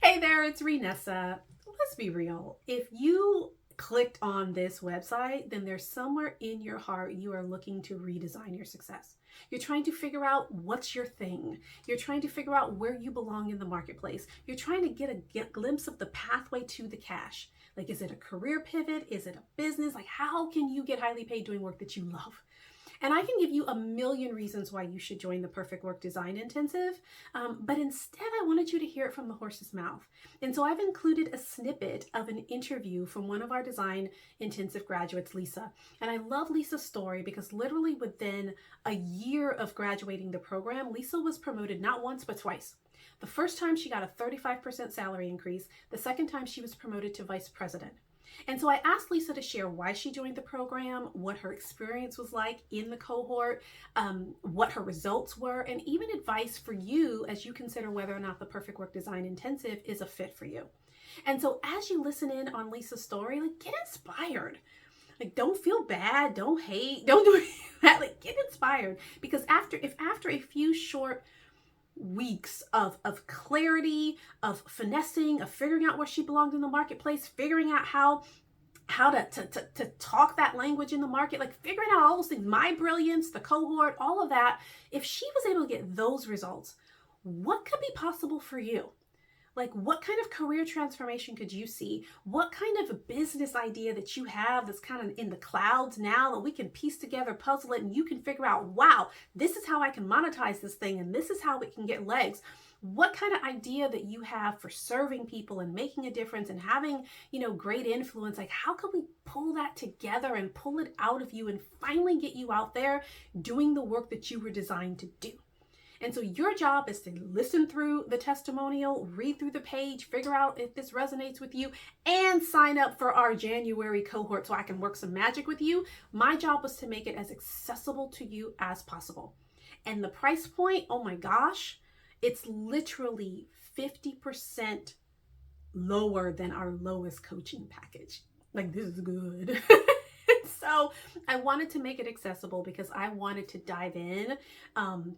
Hey there, it's Renessa. Let's be real. If you clicked on this website, then there's somewhere in your heart you are looking to redesign your success. You're trying to figure out what's your thing. You're trying to figure out where you belong in the marketplace. You're trying to get a glimpse of the pathway to the cash. Like, is it a career pivot? Is it a business? Like, how can you get highly paid doing work that you love? And I can give you a million reasons why you should join the Perfect Work Design Intensive, but instead I wanted you to hear it from the horse's mouth. And so I've included a snippet of an interview from one of our design intensive graduates, Lisa. And I love Lisa's story because literally within a year of graduating the program, Lisa was promoted not once, but twice. The first time she got a 35% salary increase. The second time she was promoted to vice president. And so I asked Lisa to share why she joined the program, what her experience was like in the cohort, what her results were, and even advice for you as you consider whether or not the Perfect Work Design Intensive is a fit for you. And so as you listen in on Lisa's story, like, get inspired. Like, don't feel bad, don't hate, don't do that. Like, get inspired, because after a few short weeks of clarity, of finessing, of figuring out where she belonged in the marketplace, figuring out how to talk that language in the market, like figuring out all those things, my brilliance, the cohort, all of that. If she was able to get those results, what could be possible for you? Like, what kind of career transformation could you see? What kind of a business idea that you have that's kind of in the clouds now that we can piece together, puzzle it, and you can figure out, wow, this is how I can monetize this thing, and this is how it can get legs. What kind of idea that you have for serving people and making a difference and having, great influence? Like, how can we pull that together and pull it out of you and finally get you out there doing the work that you were designed to do? And so your job is to listen through the testimonial, read through the page, figure out if this resonates with you, and sign up for our January cohort so I can work some magic with you. My job was to make it as accessible to you as possible. And the price point, oh my gosh, it's literally 50% lower than our lowest coaching package. Like, this is good. So I wanted to make it accessible because I wanted to dive in.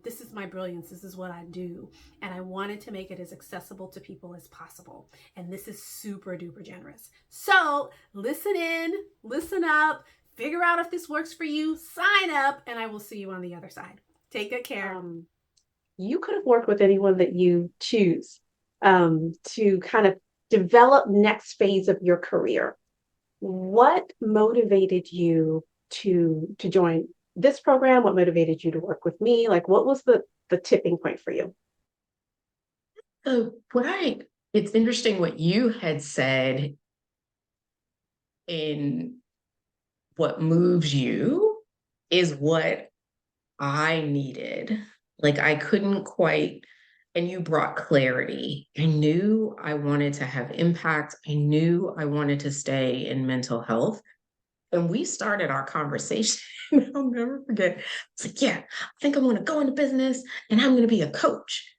This is my brilliance. This is what I do. And I wanted to make it as accessible to people as possible. And this is super duper generous. So listen in, listen up, figure out if this works for you, sign up, and I will see you on the other side. Take good care. You could have worked with anyone that you choose to kind of develop next phase of your career. What motivated you to join this program? What motivated you to work with me? Like, what was the tipping point for you? So, it's interesting what you had said in what moves you is what I needed. Like, I couldn't quite, and you brought clarity. I knew I wanted to have impact. I knew I wanted to stay in mental health. And we started our conversation. I'll never forget. It's like, yeah, I think I want to go into business and I'm going to be a coach.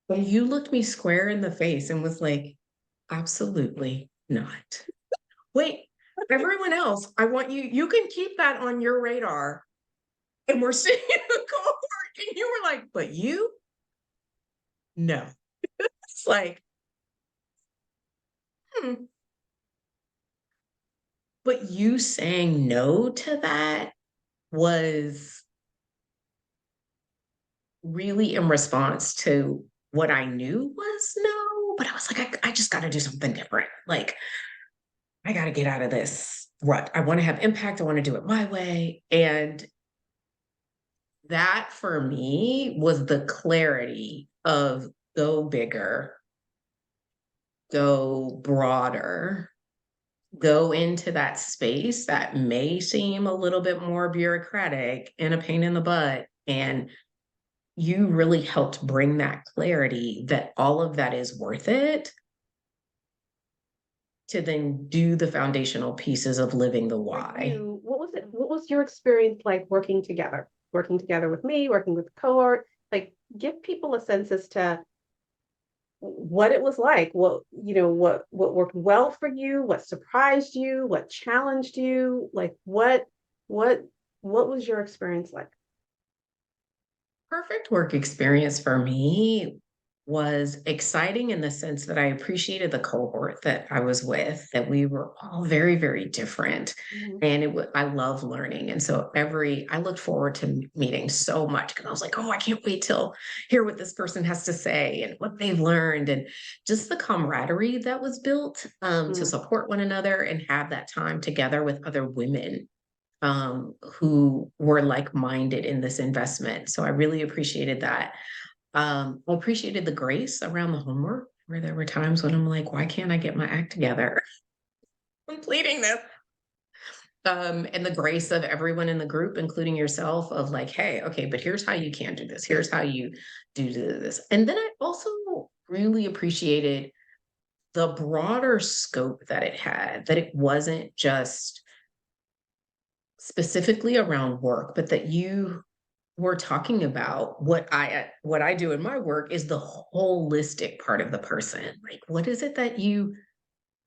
And you looked me square in the face and was like, absolutely not. Wait, everyone else, I want you can keep that on your radar. And we're sitting in the cohort, and you were like, but you? No. It's like, hmm. But you saying no to that was really in response to what I knew was no, but I was like, I just got to do something different. Like, I got to get out of this rut. I want to have impact. I want to do it my way. And that for me was the clarity of go bigger, go broader, go into that space that may seem a little bit more bureaucratic and a pain in the butt. And you really helped bring that clarity that all of that is worth it to then do the foundational pieces of living the For why. you, what was it? What was your experience like working together with me, working with the cohort? Like, give people a sense as to what it was like, what worked well for you, what surprised you, what challenged you, like what what was your experience like? Perfect work experience for me was exciting in the sense that I appreciated the cohort that I was with, that we were all very, very different. And I love learning. And so I looked forward to meeting so much because I was like, oh, I can't wait till hear what this person has to say and what they've learned. And just the camaraderie that was built to support one another and have that time together with other women who were like-minded in this investment. So I really appreciated that. I appreciated the grace around the homework, where there were times when I'm like, why can't I get my act together? Completing this. And the grace of everyone in the group, including yourself, of like, hey, okay, but here's how you can do this. Here's how you do this. And then I also really appreciated the broader scope that it had, that it wasn't just specifically around work, but that you were talking about what I do in my work is the holistic part of the person. Like, what is it that you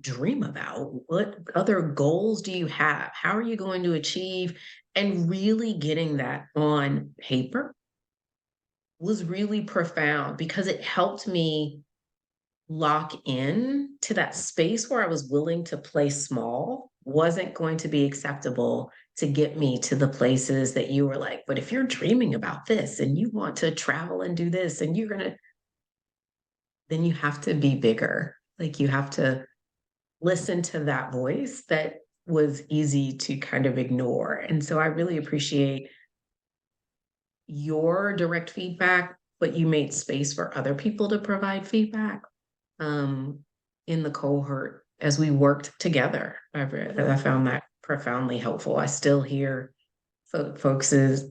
dream about? What other goals do you have? How are you going to achieve? And really getting that on paper was really profound because it helped me lock in to that space where I was willing to play small wasn't going to be acceptable to get me to the places that you were like, but if you're dreaming about this and you want to travel and do this and then you have to be bigger. Like you have to listen to that voice that was easy to kind of ignore. And so I really appreciate your direct feedback, but you made space for other people to provide feedback in the cohort as we worked together. I found that profoundly helpful. I still hear folks'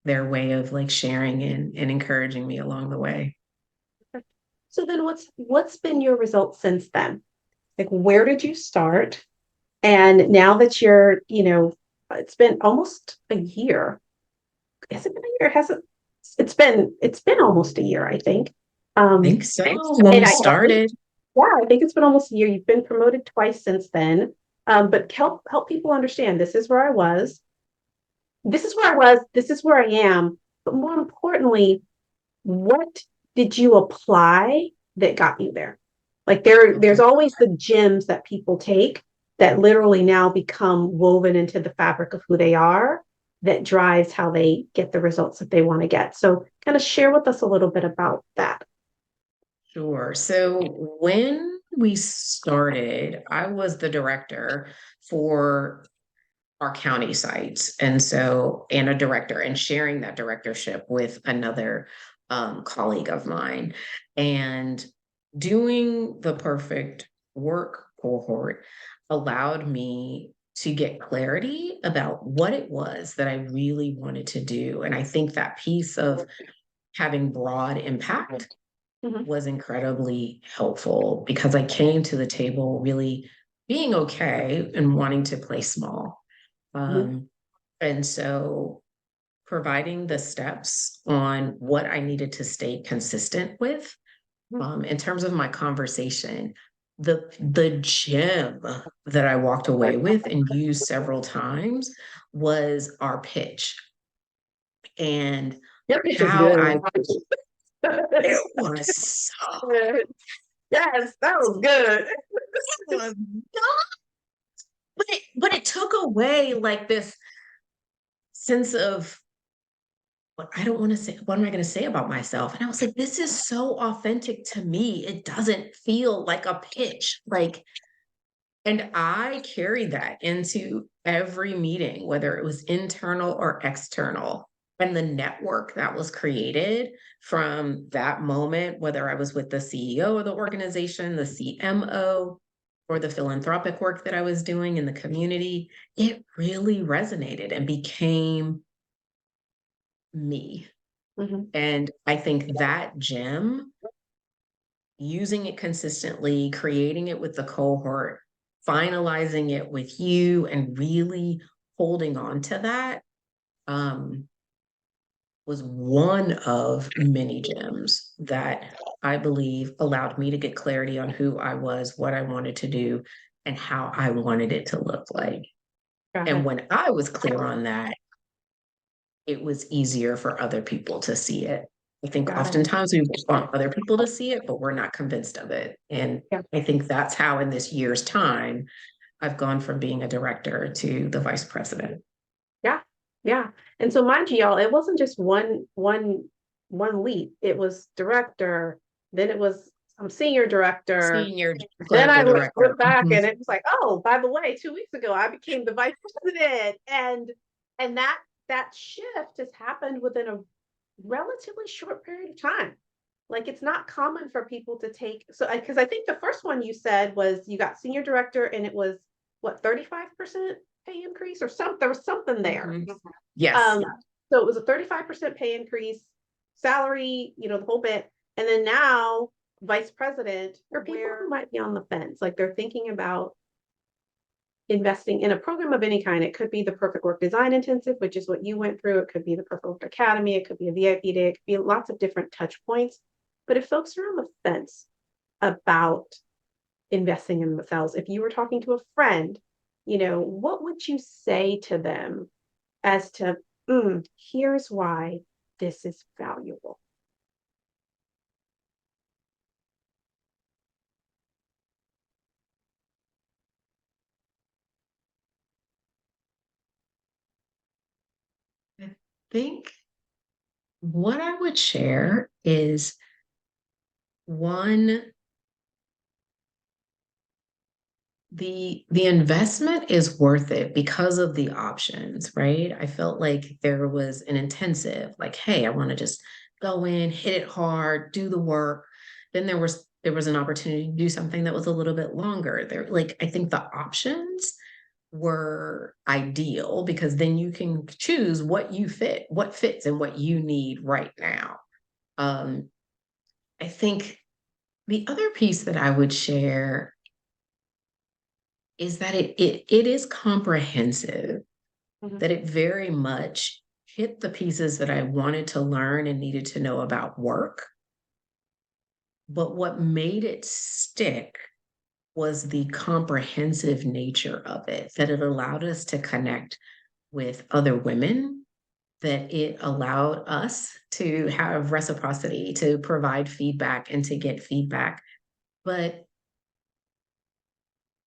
their way of like sharing and encouraging me along the way. So then what's been your results since then? Like, where did you start? And now that you're, it's been almost a year. Has it been a year? Has it? It's been almost a year, I think. I think so. When we started. Yeah, I think it's been almost a year. You've been promoted twice since then. But help people understand this is where I was. This is where I was. This is where I am. But more importantly, what did you apply that got you there? Like there's always the gems that people take that literally now become woven into the fabric of who they are, that drives how they get the results that they want to get. So kind of share with us a little bit about that. Sure. So when we started, I was the director for our county sites. And a director, and sharing that directorship with another colleague of mine. And doing the perfect work cohort allowed me to get clarity about what it was that I really wanted to do. And I think that piece of having broad impact was incredibly helpful because I came to the table really being okay and wanting to play small. And so providing the steps on what I needed to stay consistent with in terms of my conversation, the gem that I walked away with and used several times was our pitch. And how it was so yes, that was good. it was not, but it took away like this sense of what I don't want to say, what am I going to say about myself? And I was like, this is so authentic to me. It doesn't feel like a pitch. And I carried that into every meeting, whether it was internal or external. And the network that was created from that moment, whether I was with the CEO of the organization, the CMO, or the philanthropic work that I was doing in the community, it really resonated and became me. And I think that gem, using it consistently, creating it with the cohort, finalizing it with you, and really holding on to that was one of many gems that I believe allowed me to get clarity on who I was, what I wanted to do, and how I wanted it to look like. And when I was clear on that, it was easier for other people to see it. I think Got it. oftentimes we want other people to see it, but we're not convinced of it. And Yeah. I think that's how in this year's time, I've gone from being a director to the vice president. Yeah. Yeah. And so mind you, y'all, it wasn't just one leap. It was director, then it was senior director. Senior Then I clerical director. went back and it was like, oh, by the way, 2 weeks ago I became the vice president. And that shift has happened within a relatively short period of time. Like it's not common for people to take so because I think the first one you said was you got senior director and it was what 35% pay increase or something. There was something there. Yes. So it was a 35% pay increase, salary, the whole bit. And then now vice president, for people who might be on the fence, like they're thinking about investing in a program of any kind. It could be the Perfect Work Design Intensive, which is what you went through. It could be the Perfect Work Academy. It could be a VIP day. It could be lots of different touch points. But if folks are on the fence about investing in themselves, if you were talking to a friend, what would you say to them as to, here's why this is valuable? I think what I would share is one, the investment is worth it because of the options, right? I felt like there was an intensive, like, hey, I want to just go in, hit it hard, do the work. Then there was an opportunity to do something that was a little bit longer. There, like, I think the options were ideal because then you can choose what fits and what you need right now. Um, I think the other piece that I would share is that it is comprehensive, Mhm. that it very much hit the pieces that I wanted to learn and needed to know about work. But what made it stick was the comprehensive nature of it, that it allowed us to connect with other women, that it allowed us to have reciprocity, to provide feedback and to get feedback. But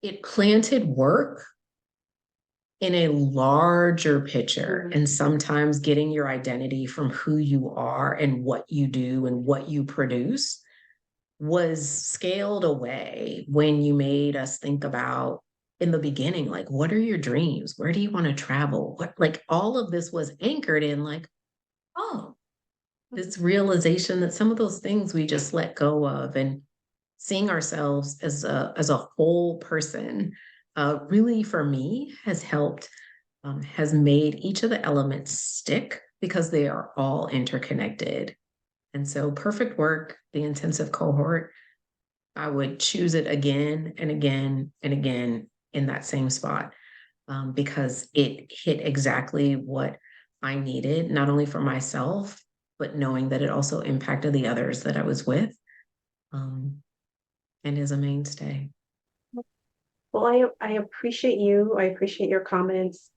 it planted work in a larger picture, and sometimes getting your identity from who you are and what you do and what you produce was scaled away when you made us think about in the beginning, like, what are your dreams? Where do you want to travel? What, like, all of this was anchored in, like, oh, this realization that some of those things we just let go of, and seeing ourselves as a whole person, really for me has made each of the elements stick because they are all interconnected. And so perfect work, the intensive cohort, I would choose it again and again and again in that same spot, because it hit exactly what I needed, not only for myself, but knowing that it also impacted the others that I was with, um, and is a mainstay. Well, I appreciate you. I appreciate your comments.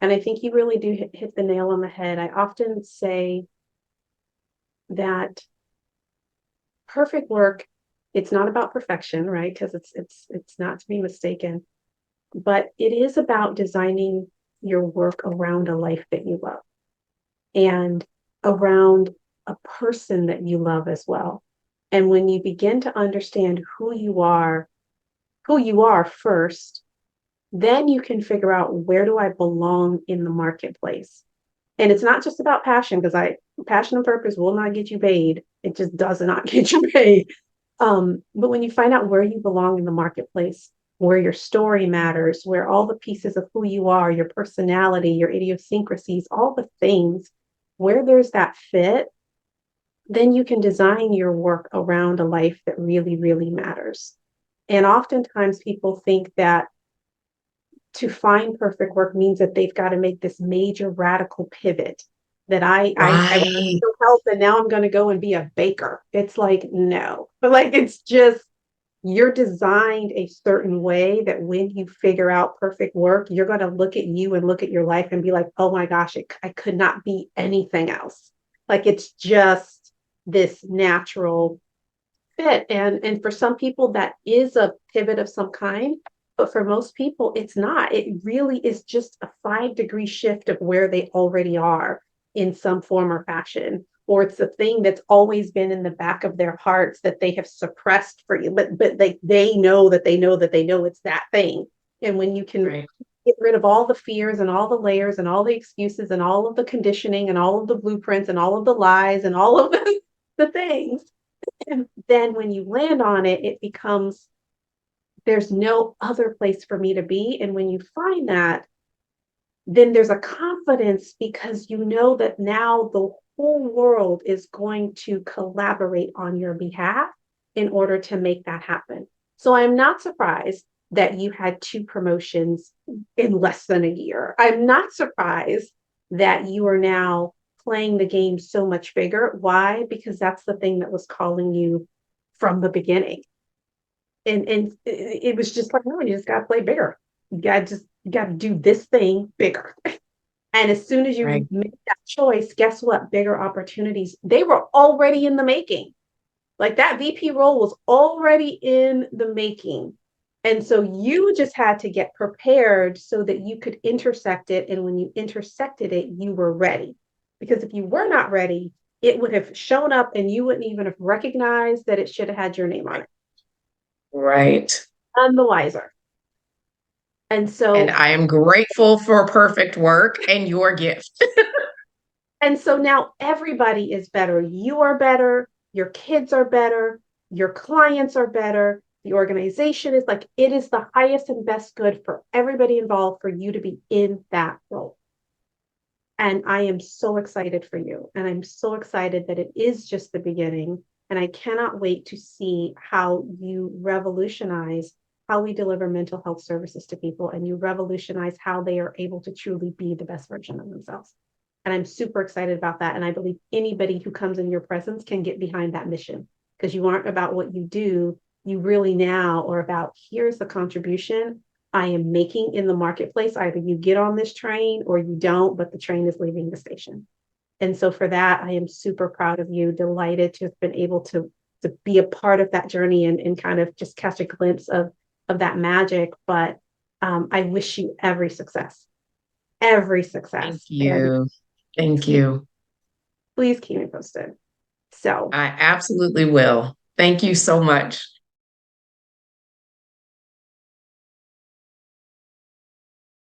And I think you really do hit the nail on the head. I often say that perfect work, it's not about perfection, right? Because it's not to be mistaken, but it is about designing your work around a life that you love and around a person that you love as well. And when you begin to understand who you are first, then you can figure out where do I belong in the marketplace. And it's not just about passion, because passion and purpose will not get you paid. It just does not get you paid. But when you find out where you belong in the marketplace, where your story matters, where all the pieces of who you are, your personality, your idiosyncrasies, all the things, where there's that fit, then you can design your work around a life that really, really matters. And oftentimes people think that to find perfect work means that they've got to make this major radical pivot that I went Right. to health and now I'm going to go and be a baker. It's like, no, but like, it's just, you're designed a certain way that when you figure out perfect work, you're going to look at you and look at your life and be like, oh my gosh, I could not be anything else. Like, it's just, this natural fit. And for some people that is a pivot of some kind, but for most people it's not. It really is just a 5-degree shift of where they already are in some form or fashion, or it's a thing that's always been in the back of their hearts that they have suppressed for you, but they know that they know that they know it's that thing. And when you can Right. get rid of all the fears and all the layers and all the excuses and all of the conditioning and all of the blueprints and all of the lies and all of the things, and then when you land on it, it becomes, there's no other place for me to be. And when you find that, then there's a confidence because you know that now the whole world is going to collaborate on your behalf in order to make that happen. So I'm not surprised that you had 2 promotions in less than a year. I'm not surprised that you are now playing the game so much bigger. Why? Because that's the thing that was calling you from the beginning. And it was just like, no, you just gotta play bigger. You gotta do this thing bigger. And as soon as you Right. make that choice, guess what? Bigger opportunities. They were already in the making. Like that VP role was already in the making. And so you just had to get prepared so that you could intersect it. And when you intersected it, you were ready. Because if you were not ready, it would have shown up and you wouldn't even have recognized that it should have had your name on it. Right. None the wiser. And And so I am grateful for perfect work and your gift. And so now everybody is better. You are better. Your kids are better. Your clients are better. The organization is like, it is the highest and best good for everybody involved for you to be in that role. And I am so excited for you. And I'm so excited that it is just the beginning. And I cannot wait to see how you revolutionize how we deliver mental health services to people, and you revolutionize how they are able to truly be the best version of themselves. And I'm super excited about that. And I believe anybody who comes in your presence can get behind that mission, because you aren't about what you do. You really now are about, here's the contribution I am making in the marketplace. Either you get on this train or you don't, but the train is leaving the station. And so for that, I am super proud of you, delighted to have been able to be a part of that journey and kind of just catch a glimpse of that magic. But I wish you every success, every Thank success. And you. Thank keep, you. please keep me posted. So I absolutely will. Thank you so much.